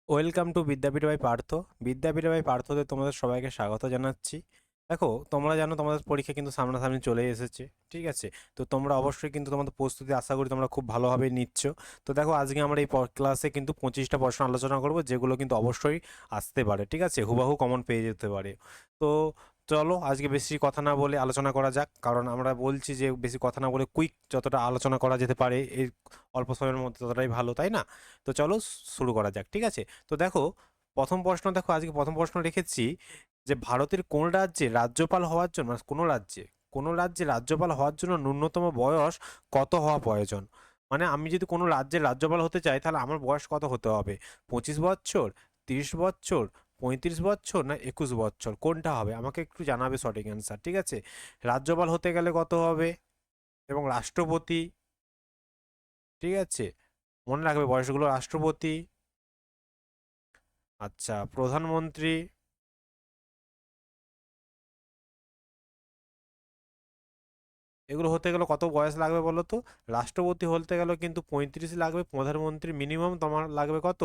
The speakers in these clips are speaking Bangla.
Welcome to Vidyapith by Partha. Vidyapith by পার্থতে তোমাদের সবাইকে স্বাগত জানাচ্ছি। দেখো, তোমরা জানো তোমাদের পরীক্ষা কিন্তু সামনাসামনি চলে এসেছে। ঠিক আছে, তো তোমরা অবশ্যই কিন্তু তোমাদের প্রস্তুতি আশা করি তোমরা খুব ভালোভাবে নিচ্ছ। তো দেখো, আজকে আমরা এই ক্লাসে কিন্তু 25টা প্রশ্ন আলোচনা করব, যেগুলো কিন্তু অবশ্যই আসতে পারে। ঠিক আছে, হুবাহু কমন পেয়ে যেতে পারে। তো চলো আজকে বেশি কথা না বলে আলোচনা করা যাক, কারণ আমরা বলছি যে বেশি কথা না বলে কুইক যতটা আলোচনা করা যেতে পারে এই অল্প সময়ের মধ্যে ততটাই ভালো, তাই না? তো চলো শুরু করা যাক। ঠিক আছে, তো দেখো, প্রথম প্রশ্ন দেখো, আজকে প্রথম প্রশ্ন রেখেছি যে ভারতের কোন রাজ্যে রাজ্যপাল হওয়ার জন্য, মানে কোনো রাজ্যে রাজ্যপাল হওয়ার জন্য ন্যূনতম বয়স কত হওয়া প্রয়োজন। মানে আমি যদি কোনো রাজ্যের রাজ্যপাল হতে চাই, তাহলে আমার বয়স কত হতে হবে? 25 বছর, 30 বছর, 35 বছর, না 21 বছর, কোনটা হবে? আমাকে একটু জানাবে সঠিক অ্যান্সার। ঠিক আছে, রাজ্যপাল হতে গেলে কত হবে, এবং রাষ্ট্রপতি, ঠিক আছে, মনে রাখবে বয়সগুলো। রাষ্ট্রপতি, আচ্ছা, প্রধানমন্ত্রী, এগুলো হতে গেলে কত বয়স লাগবে বলো তো? রাষ্ট্রপতি হতে গেলে কিন্তু 35 লাগবে, প্রধানমন্ত্রী মিনিমাম তোমার লাগবে কত?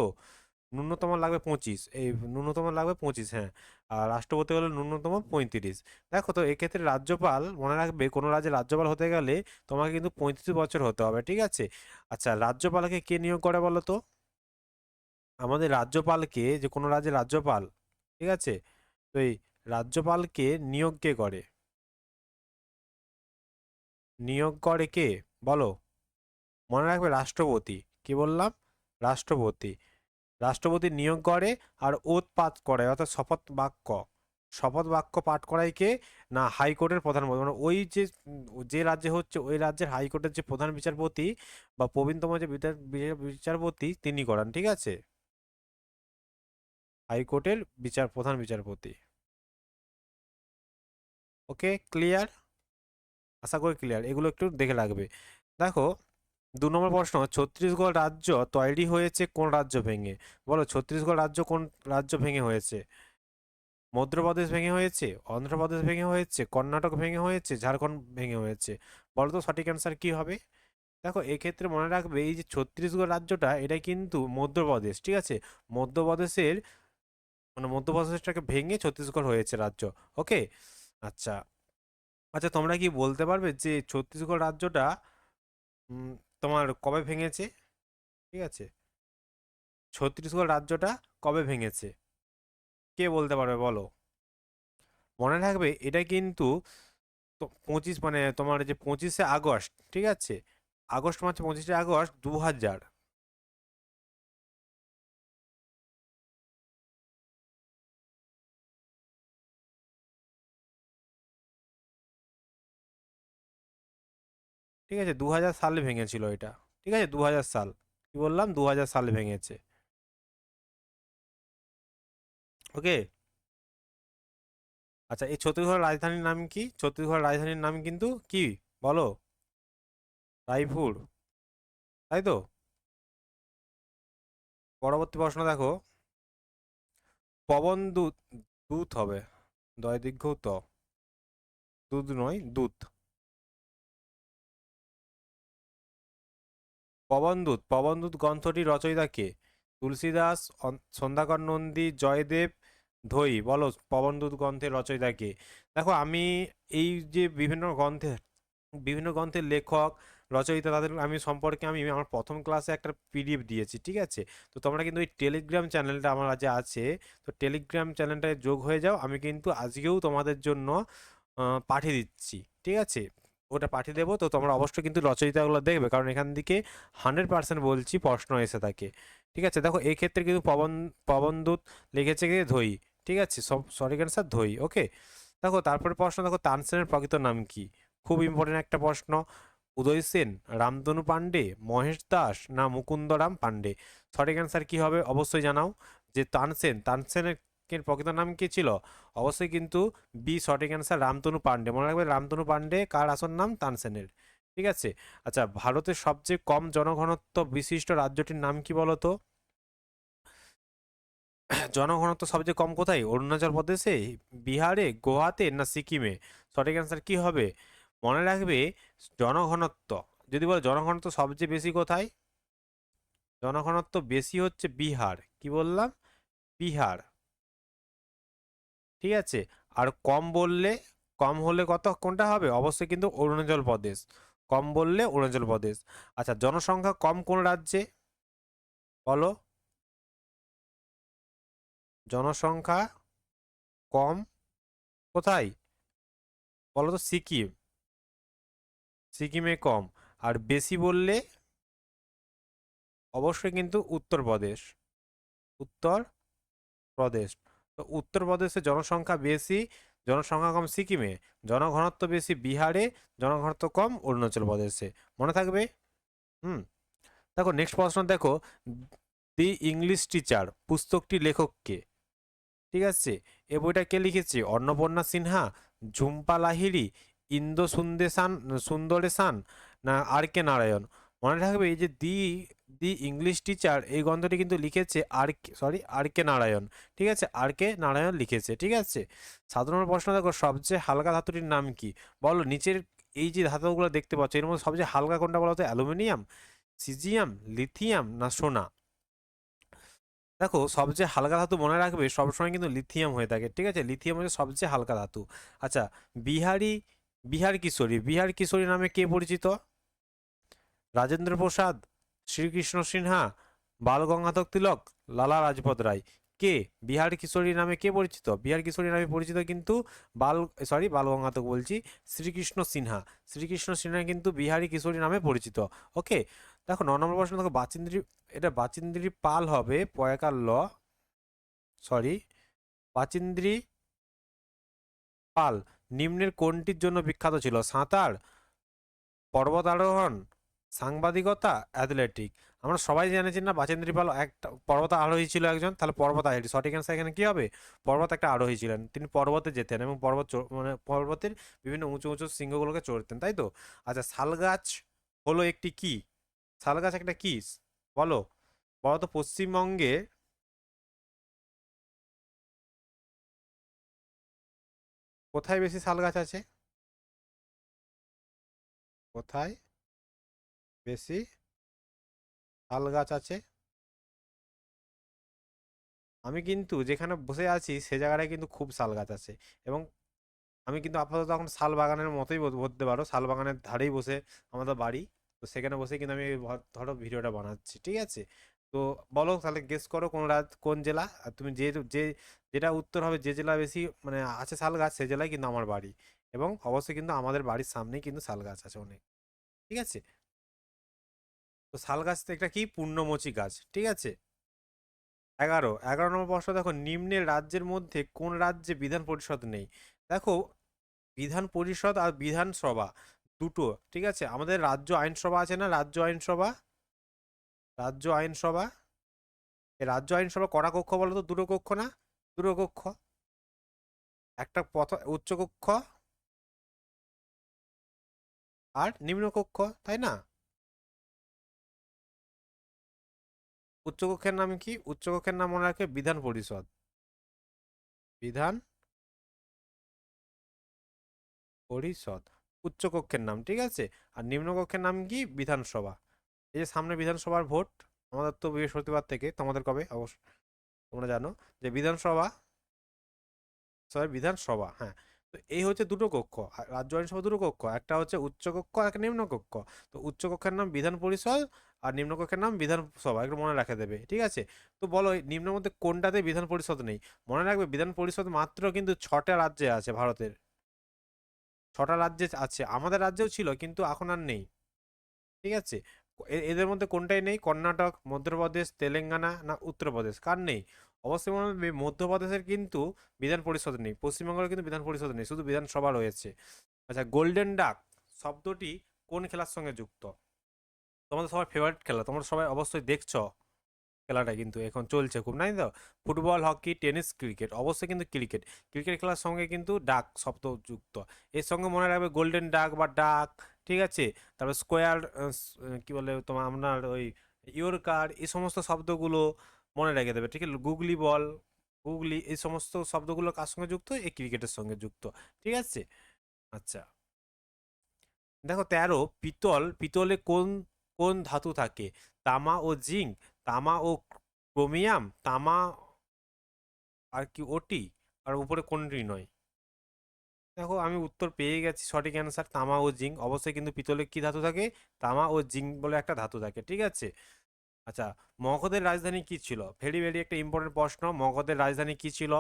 ন্যূনতম লাগবে 25, এই ন্যূনতম লাগবে 25, হ্যাঁ। আর রাষ্ট্রপতি হলে ন্যূনতম 35। দেখো, তো এক্ষেত্রে রাজ্যপাল, মনে রাখবে কোনো রাজ্যের রাজ্যপাল হতে গেলে তোমাকে কিন্তু 35 বছর হতে হবে। ঠিক আছে, আচ্ছা, রাজ্যপালকে কে নিয়োগ করে বলো তো? আমাদের রাজ্যপালকে, যে কোনো রাজ্যের রাজ্যপাল, ঠিক আছে, তো এই রাজ্যপালকে নিয়োগ কে করে? নিয়োগ করে কে বলো? মনে রাখবে রাষ্ট্রপতি। কি বললাম? রাষ্ট্রপতি। রাষ্ট্রপতি নিয়োগ করে আর ওথ পাঠ করে, অর্থাৎ শপথ বাক্য। শপথ বাক্য পাঠ করায় কে? না হাইকোর্টের প্রধানমন্ত্রী, মানে ওই যে যে রাজ্যে হচ্ছে ওই রাজ্যের হাইকোর্টের যে প্রধান বিচারপতি বা প্রবীণতম যে বিচারপতি তিনি করান। ঠিক আছে, হাইকোর্টের প্রধান বিচারপতি। ওকে, ক্লিয়ার? আশা করি ক্লিয়ার। এগুলো একটু দেখে রাখবে। দেখো, 2 নম্বর প্রশ্ন, ছত্তিশগড় রাজ্য তৈরি হয়েছে কোন রাজ্য ভেঙে? বলো, ছত্তিশগড় রাজ্য কোন রাজ্য ভেঙে হয়েছে? মধ্যপ্রদেশ ভেঙে হয়েছে, অন্ধ্রপ্রদেশ ভেঙে হয়েছে, কর্ণাটক ভেঙে হয়েছে, ঝাড়খণ্ড ভেঙে হয়েছে? বলো তো সঠিক অ্যান্সার কি হবে? দেখো, এক্ষেত্রে মনে রাখবে এই যে ছত্তিশগড় রাজ্যটা, এটা কিন্তু মধ্যপ্রদেশ। ঠিক আছে, মধ্যপ্রদেশের, মানে মধ্যপ্রদেশটাকে ভেঙে ছত্তিশগড় হয়েছে রাজ্য। ওকে, আচ্ছা। আচ্ছা, তোমরা কি বলতে পারবে যে ছত্তিশগড় রাজ্যটা উম, তোমার কবে ভেঙেছে? ঠিক আছে, ছত্তিশগড় রাজ্যটা কবে ভেঙেছে? কে বলতে পারবে বলো? মনে রাখবে এটা কিন্তু 25, মানে তোমার যে 25শে আগস্ট, ঠিক আছে, আগস্ট মাসে 25শে আগস্ট 2000। ঠিক আছে, 2000 সালে ভেঙেছিল এটা। ঠিক আছে, 2000 সাল। কি বললাম? 2000 সালে ভেঙেছে। ওকে, আচ্ছা, এই ছত্তিশগড় রাজধানীর নাম কি? ছত্তিশগড় রাজধানীর নাম কিন্তু কি বলো? রায়পুর, তাই তো? পরবর্তী প্রশ্ন দেখো, পবন দূত, দূত হবে, দয় দীর্ঘ ত, দুধ নয়, দূত। পবনদূত, পবনদূত গ্রন্থটি রচয়িতা কে? তুলসীদাস, সন্ধ্যাকর নন্দী, জয়দেব, ধৈ? বলো, পবনদূত গ্রন্থের রচয়িতা কে? দেখো, আমি এই যে বিভিন্ন গ্রন্থের লেখক, রচয়িতা, তাদের আমি সম্পর্কে আমি আমার প্রথম ক্লাসে একটা পিডিএফ দিয়েছি। ঠিক আছে, তো তোমরা কিন্তু ওই টেলিগ্রাম চ্যানেলটা আমার যে আছে, তো টেলিগ্রাম চ্যানেলটায় যোগ হয়ে যাও। আমি কিন্তু আজকেও তোমাদের জন্য পাঠিয়ে দিচ্ছি। ঠিক আছে, ওটা পাঠিয়ে দেবো, তো তোমরা অবশ্যই কিন্তু রচয়িতাগুলো দেখবে, কারণ এখান থেকে 100% বলছি প্রশ্ন এসে থাকে। ঠিক আছে, দেখো এই ক্ষেত্রে কিন্তু পবনদূত লিখেছে কি ধৈ। ঠিক আছে, সব সঠিক অ্যান্সার ধৈ। ওকে, দেখো তারপরে প্রশ্ন দেখো, তানসেনের প্রকৃত নাম কি? খুব ইম্পর্টেন্ট একটা প্রশ্ন। উদয় সেন, রামতনু পাণ্ডে, মহেশ দাস, না মুকুন্দরাম পাণ্ডে? সঠিক অ্যান্সার কি হবে অবশ্যই জানাও। যে তানসেনের প্রকৃত নাম কি ছিল? অবশ্যই কিন্তু বি সঠিক অ্যান্সার, রামতনু পাণ্ডে। মনে রাখবে রামতনু পাণ্ডে কার আসল নাম? তানসেনের। ঠিক আছে, আচ্ছা, ভারতের সবচেয়ে কম জনঘনত্ব বিশিষ্ট রাজ্যটির নাম কি বলো তো? জনঘনত্ব সবচেয়ে কম কোথায়? অরুণাচল প্রদেশে, বিহারে, গোয়াতে, না সিকিমে? সঠিক অ্যান্সার কি হবে? মনে রাখবে জনঘনত্ব, যদি বলো জনঘনত্ব সবচেয়ে বেশি কোথায়, জনঘনত্ব বেশি হচ্ছে বিহার, কি বললাম, বিহার, ঠিক আছে। আর কম বললে, কম হলে কত, কোনটা হবে, অবশ্যই কিন্তু অরুণাচল প্রদেশ, কম বললে অরুণাচল প্রদেশ। আচ্ছা, জনসংখ্যা কম কোন রাজ্যে, বলো, জনসংখ্যা কম কোথায়, বলো তো, সিকিম, সিকিমে কম। আর বেশি বললে অবশ্যই কিন্তু উত্তরপ্রদেশ, উত্তর প্রদেশ। তো উত্তরপ্রদেশে জনসংখ্যা বেশি, জনসংখ্যা কম সিকিমে, জনঘনত্ব বেশি বিহারে, জনঘনত্ব কম অরুণাচল প্রদেশে। মনে থাকবে। হুম। দেখো নেক্সট প্রশ্ন দেখো, দি ইংলিশ টিচার পুস্তকটি লেখককে, ঠিক আছে, এ বইটা কে লিখেছে, অন্নপূর্ণা সিনহা, ঝুম্পা লাহিড়ী, ইন্দো সুন্দরেশান, না আর কে নারায়ণ। মনে রাখবে এই যে দি দি ইংলিশ টিচার, এই গ্রন্থটি কিন্তু লিখেছে আর কে নারায়ণ, ঠিক আছে, আর কে নারায়ণ লিখেছে, ঠিক আছে। সাধারণ প্রশ্ন দেখো, সবচেয়ে হালকা ধাতুটির নাম কি, বলো, নিচের এই যে ধাতুগুলো দেখতে পাচ্ছ এর মধ্যে সবচেয়ে হালকা কোনটা বলো তো, অ্যালুমিনিয়াম, সিজিয়াম, লিথিয়াম, না সোনা। দেখো সবচেয়ে হালকা ধাতু মনে রাখবে সবসময় কিন্তু লিথিয়াম হয়ে থাকে, ঠিক আছে, লিথিয়াম হচ্ছে সবচেয়ে হালকা ধাতু। আচ্ছা, বিহারি বিহার কিশোরী নামে কে পরিচিত, রাজেন্দ্র প্রসাদ, শ্রীকৃষ্ণ সিনহা, বাল গঙ্গাধর তিলক, লালা লাজপত রায়। কে বিহার কিশোরী নামে কে পরিচিত, বিহার কিশোরী নামে পরিচিত কিন্তু বাল গঙ্গাধর বলছি, শ্রীকৃষ্ণ সিনহা, শ্রীকৃষ্ণ সিনহা কিন্তু বিহারি কিশোরী নামে পরিচিত। ওকে। দেখো 9 নম্বর প্রশ্ন দেখো, বাচিন্দ্রী, এটা বাচিন্দ্রী পাল হবে, পয়াকার ল, সরি, বাচিন্দ্রী পাল নিম্নের কোনটির জন্য বিখ্যাত ছিল, সাঁতার, পর্বত আরোহণ, সাংবাদিকতা, অ্যাথলেটিক। আমরা সবাই জেনেছি না বাচেন্দ্রী পাল একটা পর্বত আরোহী ছিল একজন, তাহলে পর্বত আরোহী সঠিক অ্যান্সার এখানে কি হবে, পর্বত একটা আরোহী ছিলেন, তিনি পর্বতে যেতেন এবং মানে পর্বতের বিভিন্ন উঁচু উঁচু শৃঙ্গগুলোকে চড়তেন, তাই তো। আচ্ছা, শালগাছ হলো একটি কি, শালগাছ একটা কি, বলো, বলো তো, পশ্চিমবঙ্গে কোথায় বেশি শালগাছ আছে, কোথায় বেশি শালগাছ আছে। আমি কিন্তু যেখানে বসে আছি সে জায়গাটায় কিন্তু খুব শাল গাছ আছে, এবং আমি কিন্তু আপাতত এখন শাল বাগানের মতোই বলতে পারো, শাল বাগানের ধারেই বসে আমাদের বাড়ি, তো সেখানে বসে কিন্তু আমি ধরো ভিডিওটা বানাচ্ছি, ঠিক আছে। তো বলো তাহলে, গেস করো কোন কোন জেলা, আর তুমি যে যেটা উত্তর হবে, যে জেলা বেশি মানে আছে শাল গাছ, সে জেলায় কিন্তু আমার বাড়ি, এবং অবশ্যই কিন্তু আমাদের বাড়ির সামনেই কিন্তু শাল গাছ আছে অনেক, ঠিক আছে। তো শাল গাছ তো একটা কি পূর্ণমোচী গাছ, ঠিক আছে। 11 নম্বর প্রশ্ন দেখো, নিম্নের রাজ্যের মধ্যে কোন রাজ্যে বিধান পরিষদ নেই। দেখো, বিধান পরিষদ আর বিধানসভা দুটো, ঠিক আছে, আমাদের রাজ্য আইনসভা আছে না, রাজ্য আইনসভা, রাজ্য আইনসভা, এই রাজ্য আইনসভা কটা কক্ষ বলো তো, দুটো কক্ষ না, দুটো কক্ষ, একটা উচ্চ কক্ষ আর নিম্ন কক্ষ, তাই না। উচ্চকক্ষের নাম কি, উচ্চকক্ষের নাম মনে রাখে বিধান পরিষদ, বিধান পরিষদ, উচ্চকক্ষের নাম, ঠিক আছে। আর নিম্নকক্ষের নাম কি, বিধানসভা। এই যে সামনে বিধানসভার ভোট, আমাদের তো বৃহস্পতিবার থেকে, তোমাদের কবে অবশ্য তোমরা জানো, যে বিধানসভা, সরি বিধানসভা, হ্যাঁ। তো এই হচ্ছে দুটো কক্ষ, আর রাজ্য আইনসভা দুটো কক্ষ, একটা হচ্ছে উচ্চকক্ষ আর একটা নিম্নকক্ষ। তো উচ্চকক্ষের নাম বিধান পরিষদ, আর নিম্নকক্ষের নাম বিধানসভা, একটু মনে রাখে দেবে, ঠিক আছে। তো বলো এই নিম্নের মধ্যে কোনটাতে বিধান পরিষদ নেই। মনে রাখবে বিধান পরিষদ মাত্র কিন্তু 6টা রাজ্যে আছে ভারতের, 6টা রাজ্যে আছে, আমাদের রাজ্যেও ছিল কিন্তু এখন আর নেই, ঠিক আছে। এদের মধ্যে কোনটাই নেই, কর্ণাটক, মধ্যপ্রদেশ, তেলেঙ্গানা, না উত্তরপ্রদেশ, কার নেই, অবশ্যই মনে রাখবে মধ্যপ্রদেশের কিন্তু বিধান পরিষদ নেই, পশ্চিমবঙ্গের কিন্তু বিধান পরিষদ নেই, শুধু বিধানসভা রয়েছে। আচ্ছা, গোল্ডেন ডাক শব্দটি কোন খেলার সঙ্গে যুক্ত, তোমাদের সবার ফেভারিট খেলা, তোমরা সবাই অবশ্যই দেখছো, খেলাটা কিন্তু এখন চলছে খুব, নাই তো, ফুটবল, হকি, টেনিস, ক্রিকেট, অবশ্যই কিন্তু ক্রিকেট, ক্রিকেট খেলার সঙ্গে কিন্তু ডাক শব্দ যুক্ত। এর সঙ্গে মনে রাখবে গোল্ডেন ডাক বা ডাক, ঠিক আছে। তারপর স্কোয়ার, কি বলে তোমার আপনার ওই ইয়র্কার, এই সমস্ত শব্দগুলো মনে রেখে দেবে, ঠিক আছে, গুগলি বল, গুগলি, এই সমস্ত শব্দগুলো কার সঙ্গে যুক্ত, এই ক্রিকেটের সঙ্গে যুক্ত, ঠিক আছে। আচ্ছা, দেখো 13, পিতলে কোন কোন ধাতু থাকে, তামা ও জিঙ্ক, তামা ও ক্রোমিয়াম, তামা আর কি ওটি, আর উপরে কোনটি নয়? দেখো আমি উত্তর পেয়ে গেছি, সঠিক অ্যান্সার তামা ও জিঙ্ক। অবশ্যই কিন্তু পিতলে কি ধাতু থাকে? তামা ও জিঙ্ক বলে একটা ধাতু থাকে, ঠিক আছে। আচ্ছা, মগধের রাজধানী কি ছিল? ভেরি ভেরি একটা ইম্পর্টেন্ট প্রশ্ন। মগধের রাজধানী কি ছিল?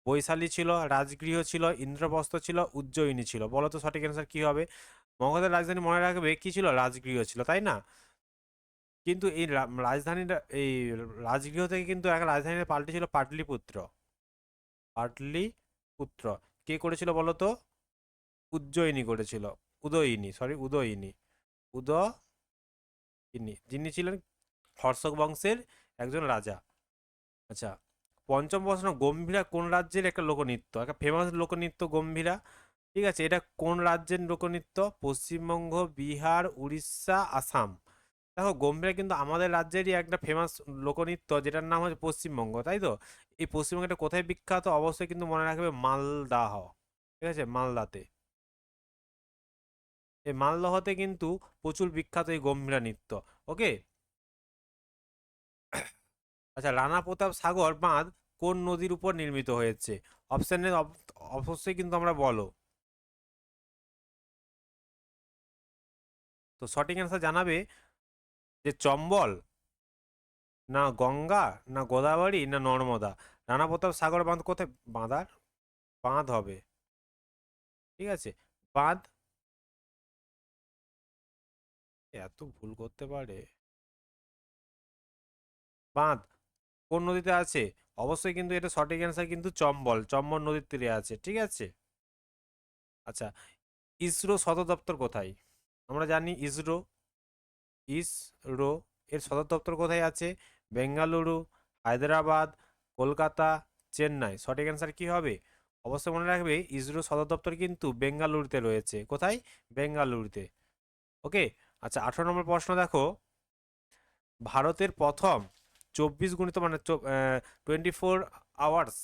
বৈশালী ছিল, রাজগৃহ ছিল, ইন্দ্রপ্রস্থ ছিল, উজ্জয়িনী ছিল। বলো তো সঠিক অ্যান্সার কি হবে? মগধের রাজধানী মনে রাখবে কি ছিল? রাজগৃহ ছিল, তাই না? কিন্তু এই রাজধানীটা, এই রাজগৃহ থেকে কিন্তু এক রাজধানীর পাল্টে ছিল পাটলিপুত্র। পাটলিপুত্র কে করেছিল বলো তো? উজ্জয়িনী করেছিল। উদয়িনী, সরি উদয়িনী। উদয়িনী, যিনি ছিলেন হর্ষক বংশের একজন রাজা। আচ্ছা, পঞ্চম প্রশ্ন, গম্ভীরা কোন রাজ্যের একটা লোকনৃত্য? একটা ফেমাস লোকনৃত্য গম্ভীরা, ঠিক আছে। এটা কোন রাজ্যের লোকনৃত্য? পশ্চিমবঙ্গ, বিহার, উড়িষ্যা, আসাম। দেখো গম্ভীরা কিন্তু আমাদের রাজ্যেরই একটা ফেমাস লোকনৃত্য, যেটার নাম হচ্ছে পশ্চিমবঙ্গ, তাই তো? এই পশ্চিমবঙ্গটা কোথায় বিখ্যাত? অবশ্যই কিন্তু মনে রাখবে মালদাহ, ঠিক আছে, মালদাতে। এই মালদহতে কিন্তু প্রচুর বিখ্যাত এই গম্ভীরা নৃত্য। ওকে। আচ্ছা, রানা প্রতাপ সাগর বাঁধ কোন নদীর উপর নির্মিত হয়েছে? অপশানে অবশ্যই কিন্তু আমরা বলো। তো সঠিক অ্যান্সার জানাবে যে চম্বল, না গঙ্গা, না গোদাবরী, না নর্মদা। রানা প্রতাপ সাগর বাঁধ কোথায়? বাঁধার বাঁধ হবে, ঠিক আছে, বাঁধ। এত ভুল করতে পারে? বাঁধ কোন নদীতে আছে? অবশ্যই কিন্তু এটা সঠিক অ্যান্সার কিন্তু চম্বল, চম্বল নদীর তীরে আছে, ঠিক আছে। আচ্ছা, ইসরো সদর দপ্তর কোথায়? আমরা জানি ইসরো, ইসরো এর সদর দপ্তর কোথায় আছে? বেঙ্গালুরু, হায়দ্রাবাদ, কলকাতা, চেন্নাই। সঠিক অ্যান্সার কি হবে? অবশ্যই মনে রাখবে ইসরো সদর দপ্তর কিন্তু বেঙ্গালুরুতে রয়েছে। কোথায়? বেঙ্গালুরুতে। ওকে। আচ্ছা, 18 নম্বর প্রশ্ন দেখো, ভারতের প্রথম 24 গুণিত মানে 24 আওয়ার্স,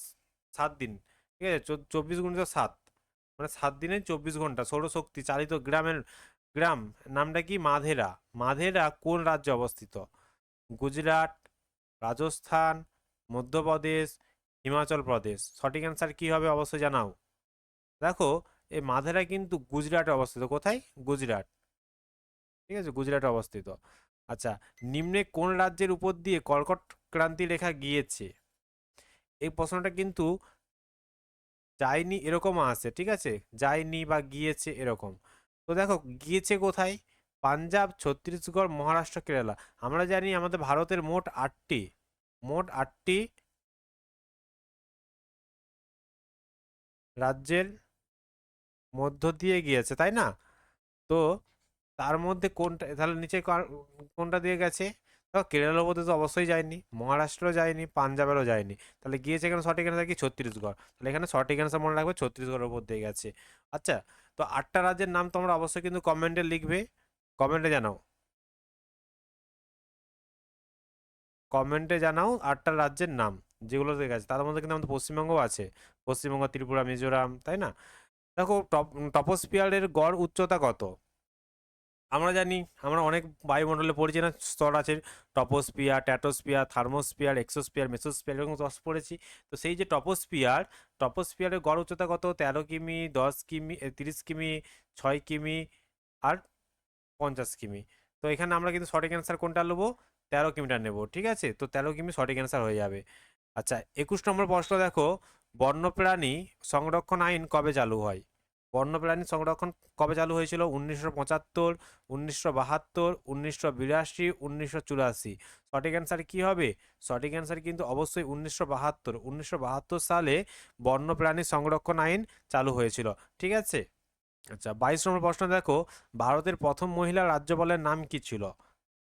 7 দিন, ঠিক আছে, 24 গুণিত 7 মানে 7 দিনে 24 ঘন্টা সৌরশক্তি চালিত গ্রাম নামটা কি? মাধেরা। মাধেরা কোন রাজ্যে অবস্থিত? গুজরাট, রাজস্থান, মধ্যপ্রদেশ, হিমাচল প্রদেশ। সঠিক অ্যান্সার কি হবে অবশ্যই জানাও। দেখো, এই মাধেরা কিন্তু গুজরাটে অবস্থিত। কোথায়? গুজরাট, ঠিক আছে, গুজরাটে অবস্থিত। আচ্ছা, নিম্নে কোন রাজ্যের উপর দিয়ে কর্কট ক্রান্তি রেখা গিয়েছে? এই প্রশ্নটা কিন্তু যায়নি এরকম আছে, ঠিক আছে, যায়নি বা গিয়েছে এরকম। তো দেখো গিয়েছে কোথায়? পাঞ্জাব, ছত্তিশগড়, মহারাষ্ট্র, কেরালা। আমরা জানি আমাদের ভারতের মোট আটটি রাজ্যের মধ্য দিয়ে গিয়েছে, তাই না? তো তার মধ্যে কোনটা তাহলে নিচে কোনটা দিয়ে গেছে? দেখো কেরালার মধ্যে তো অবশ্যই যায়নি, মহারাষ্ট্রও যায়নি, পাঞ্জাবেরও যায়নি। তাহলে গিয়েছে এখানে সঠিক অ্যান্সার কি? ছত্তিশগড়। তাহলে এখানে সঠিক অ্যান্সার মনে রাখবে ছত্তিশগড়ের উপর দিয়ে গেছে। আচ্ছা, তো 8টা রাজ্যের নাম তোমরা অবশ্যই কিন্তু কমেন্টে লিখবে, কমেন্টে জানাও, কমেন্টে জানাও 8টা রাজ্যের নাম যেগুলো দিয়ে গেছে। তার মধ্যে কিন্তু আমাদের পশ্চিমবঙ্গও আছে, পশ্চিমবঙ্গ, ত্রিপুরা, মিজোরাম, তাই না? দেখো টপোস্ফিয়ারের গড় উচ্চতা কত? আমরা জানি, আমরা অনেক বায়ুমণ্ডলে পড়েছি না স্তর আছে, টপোস্ফিয়ার, ট্যাটোস্ফিয়ার, থার্মোস্ফিয়ার, এক্সোস্ফিয়ার, মেসোস্ফিয়ার, এরকম পড়েছি। তো সেই যে টপোস্ফিয়ারের গড় উচ্চতা কত? 13 কিমি, 10 কিমি, 30 কিমি, 6 কিমি, আর 50 কিমি। তো এখানে আমরা কিন্তু সঠিক অ্যান্সার কোনটা নেবো? 13 কিমিটা নেব, ঠিক আছে। তো 13 কিমি সঠিক অ্যান্সার হয়ে যাবে। আচ্ছা, 21 নম্বর প্রশ্ন দেখো, বন্যপ্রাণী সংরক্ষণ আইন কবে চালু হয়? বন্যপ্রাণী সংরক্ষণ কবে চালু হয়েছিল? 1975, 1972, 1982, 1984। সঠিক অ্যান্সার কি হবে? সঠিক অ্যান্সার কিন্তু অবশ্যই 1972। 1972 সালে বন্যপ্রাণী সংরক্ষণ আইন চালু হয়েছিল, ঠিক আছে। আচ্ছা, 22 নম্বর প্রশ্ন দেখো, ভারতের প্রথম মহিলা রাজ্যপালের নাম কি ছিল?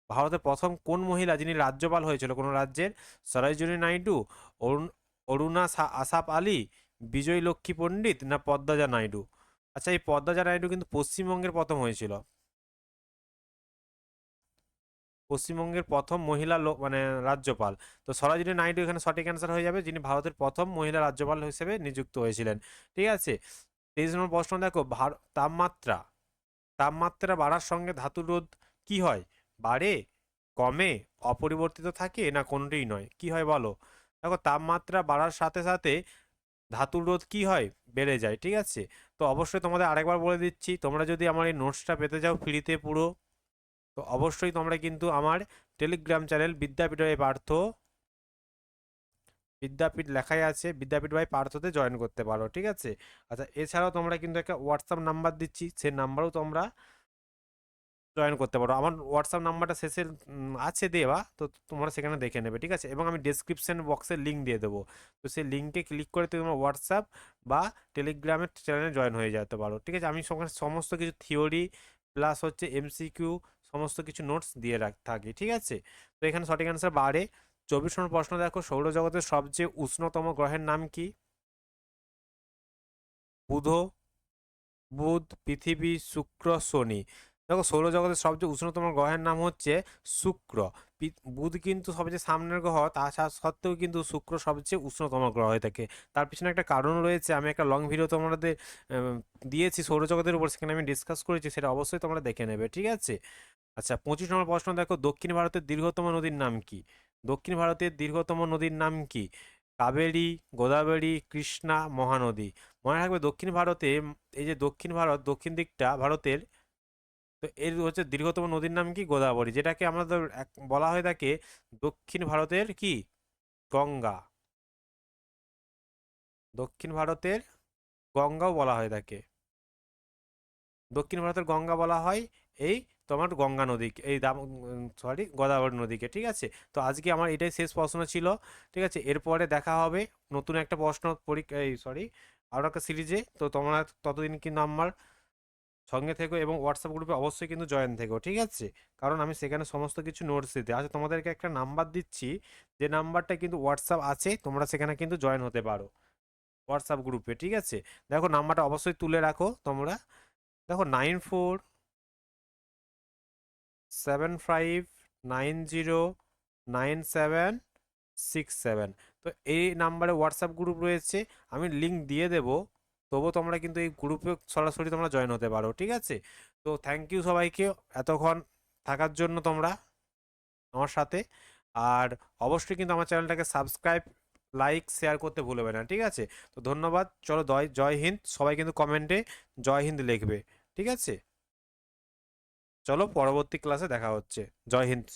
ভারতের প্রথম কোন মহিলা যিনি রাজ্যপাল হয়েছিল কোনো রাজ্যের? সরোজিনী নাইডু, অরুণ অরুণা আসাফ আলী, বিজয় লক্ষ্মী পণ্ডিত, না পদ্মজা নাইডু? আচ্ছা, এই পদ্মজা নাইডু কিন্তু পশ্চিমবঙ্গের প্রথম হয়েছিল, পশ্চিমবঙ্গের প্রথম মহিলা মানে রাজ্যপাল। তো সরোজিনী নাইডু এখানে সঠিক অ্যান্সার হয়ে যাবে, যিনি ভারতের প্রথম মহিলা রাজ্যপাল হিসেবে নিযুক্ত হয়েছিলেন, ঠিক আছে। 23 নম্বর প্রশ্ন দেখো, তাপমাত্রা তাপমাত্রা বাড়ার সঙ্গে ধাতুর রোধ কি হয়? বাড়ে, কমে, অপরিবর্তিত থাকে, না কোনোটিই নয়? কি হয় বলো? দেখো তাপমাত্রা বাড়ার সাথে সাথে ধাতুর রোধ কি হয়? বেড়ে যায়, ঠিক আছে? তো অবশ্যই তোমাদের আরেকবার বলে দিচ্ছি, তোমরা যদি আমার এই নোটসটা পেতে চাও ফ্রিতে পুরো, তো অবশ্যই তোমরা কিন্তু আমার Telegram channel Vidyapith by Partha, Vidyapith লেখাই আছে বিদ্যাপীঠ বাই পার্থতে জয়েন করতে পারো, ঠিক আছে? আচ্ছা, এছাড়াও তোমরা কিন্তু একটা হোয়াটসঅ্যাপ নাম্বার দিচ্ছি, সেই নাম্বারও তোমরা জয়েন করতে পারো। আমার হোয়াটসঅ্যাপ নাম্বারটা শেষে আছে দেওয়া, তো তোমরা সেখানে দেখে নেবে, ঠিক আছে? এবং আমি ডেসক্রিপশন বক্সে লিঙ্ক দিয়ে দেবো, তো সেই লিঙ্কে ক্লিক করে তোমরা হোয়াটসঅ্যাপ বা টেলিগ্রামের চ্যানেলে জয়েন হয়ে যেতে পারো, ঠিক আছে? আমি সমস্ত কিছু থিওরি প্লাস হচ্ছে এমসিকিউ সমস্ত কিছু নোটস দিয়ে থাকি, ঠিক আছে? তো এখানে সঠিক অ্যান্সার 24 নম্বর প্রশ্ন দেখো, সৌরজগতের সবচেয়ে উষ্ণতম গ্রহের নাম কি? বুধ, বুধ, পৃথিবী, শুক্র, শনি। দেখো সৌরজগতের সবচেয়ে উষ্ণতম গ্রহের নাম হচ্ছে শুক্র। বুধ কিন্তু সবচেয়ে সামনের গ্রহ, তা সত্ত্বেও কিন্তু শুক্র সবচেয়ে উষ্ণতম গ্রহ হয়ে থাকে। তার পিছনে একটা কারণ রয়েছে, আমি একটা লং ভিডিও তোমাদের দিয়েছি সৌরজগতের উপর, সেখানে আমি ডিসকাস করেছি, সেটা অবশ্যই তোমরা দেখে নেবে, ঠিক আছে? আচ্ছা, 25 নম্বর প্রশ্ন দেখো, দক্ষিণ ভারতের দীর্ঘতম নদীর নাম কি? দক্ষিণ ভারতের দীর্ঘতম নদীর নাম কি? কাবেরী, গোদাবরী, কৃষ্ণা, মহানদী। মনে রাখবে দক্ষিণ ভারতে, এই যে দক্ষিণ ভারত, দক্ষিণ দিকটা ভারতের, তো এর হচ্ছে দীর্ঘতম নদীর নাম কি? গোদাবরী, যেটাকে আমাদের বলা হয়ে থাকে দক্ষিণ ভারতের কি? গঙ্গা। দক্ষিণ ভারতের গঙ্গাও বলা হয়ে থাকে। দক্ষিণ ভারতের গঙ্গা বলা হয় এই তোমার গঙ্গা নদীকে, এই সরি গোদাবরী নদীকে, ঠিক আছে? তো আজকে আমার এটাই শেষ প্রশ্ন ছিল, ঠিক আছে? এরপরে দেখা হবে নতুন একটা প্রশ্ন পরীক্ষা, এই সরি আরও একটা সিরিজে। তো তোমরা ততদিন কিন্তু আমার সঙ্গে থেকো এবং হোয়াটসঅ্যাপ গ্রুপে অবশ্যই কিন্তু জয়েন থেকো, ঠিক আছে? কারণ আমি সেখানে সমস্ত কিছু নোটস দিতে, আচ্ছা তোমাদেরকে একটা নাম্বার দিচ্ছি, যে নাম্বারটা কিন্তু হোয়াটসঅ্যাপ আছে, তোমরা সেখানে কিন্তু জয়েন হতে পারো হোয়াটসঅ্যাপ গ্রুপে, ঠিক আছে? দেখো নাম্বারটা অবশ্যই তুলে রাখো তোমরা। দেখো 9475909767। তো এই নাম্বারে হোয়াটসঅ্যাপ গ্রুপ রয়েছে, আমি লিঙ্ক দিয়ে দেবো, তবুও তোমরা কিন্তু এই গ্রুপে সরাসরি তোমরা জয়েন হতে পারো, ঠিক আছে? তো থ্যাংক ইউ সবাইকে এতক্ষণ থাকার জন্য তোমরা আমার সাথে। আর অবশ্যই কিন্তু আমার চ্যানেলটাকে সাবস্ক্রাইব, লাইক, শেয়ার করতে ভুলবে না, ঠিক আছে? তো ধন্যবাদ, চলো জয় জয় হিন্দ, সবাই কিন্তু কমেন্টে জয় হিন্দ লিখবে, ঠিক আছে? চলো পরবর্তী ক্লাসে দেখা হচ্ছে। জয় হিন্দ।